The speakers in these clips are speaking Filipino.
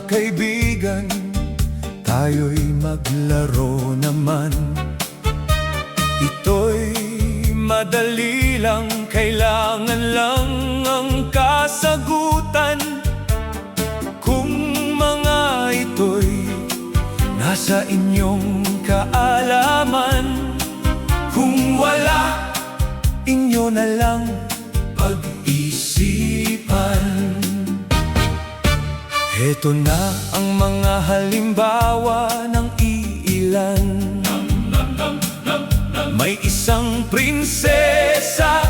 kaibigan, tayo'y maglaro naman. Ito'y madali lang, kailangan lang ang kasagutan. Kung mga ito'y nasa inyong kaalaman, kung wala, inyo na lang pag-isipan. Heto na ang mga halimbawa ng iilan. May isang prinsesa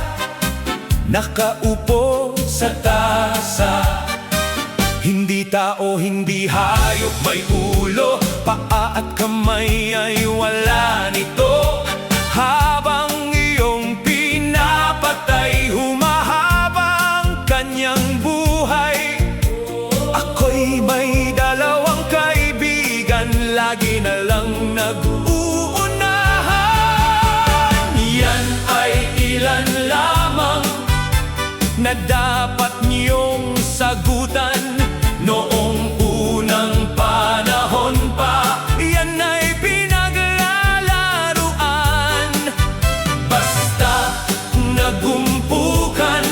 nakaupo sa tasa. Hindi tao, hindi hayop, may ulo, paa at kamay ay wala nito. Habang iyong pinapatay, humahaba ang kanyang buhay. Ako'y may dalawang kaibigan, lagi na lang nag-uunahan. Yan ay ilan lamang na dapat niyong sagutan. Noong unang panahon pa, yan ay pinaglalaruan. Basta nagumpukan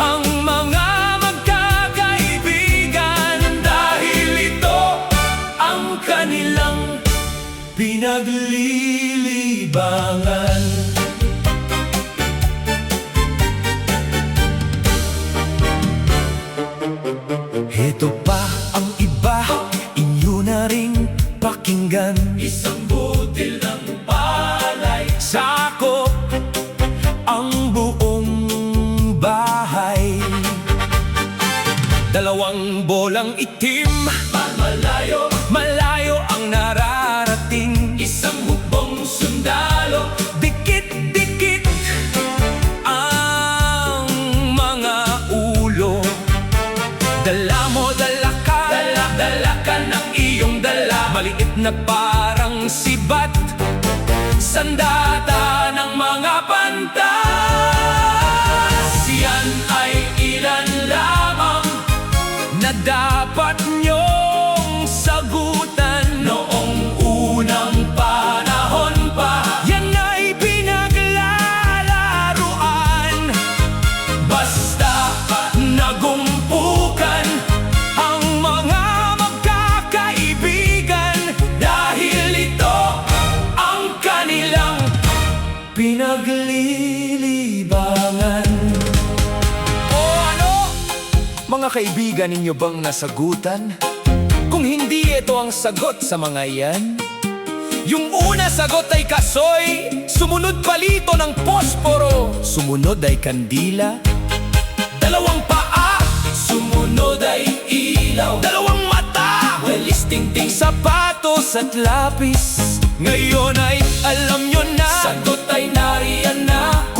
ang mga magkakaibigan, dahil ito ang kanilang pinaglilibangan. Heto pa ang iba, inyo na ring pakinggan. Isang butil ng palay, sakop ang buong bahay. Dalawang bolang itim, malayo, malayo ang nararating. Isang hukbong sundalo, dikit-dikit ang mga ulo. Dala mo, dala ka, dala ka ng iyong dala. Maliit na parang sibat, sandata ng mga pantas. Yan ay ilan lamang na dapat niyong sagutan. Noong unang panahon pa, yan ay pinaglalaruan. Basta nagumpukan ang mga magkakaibigan, dahil ito ang kanilang pinaglilibangan. O ano? Mga kaibigan ninyo bang nasagutan? Kung hindi, ito ang sagot sa mga yan. Yung una sagot ay kasoy, sumunod palito ng posporo, sumunod ay kandila. Dalawang paa, sumunod ay ilaw. Dalawang mata, walis tingting, sapatos at lapis. Ngayon ay alam nyo na, sagot ay nariyan na.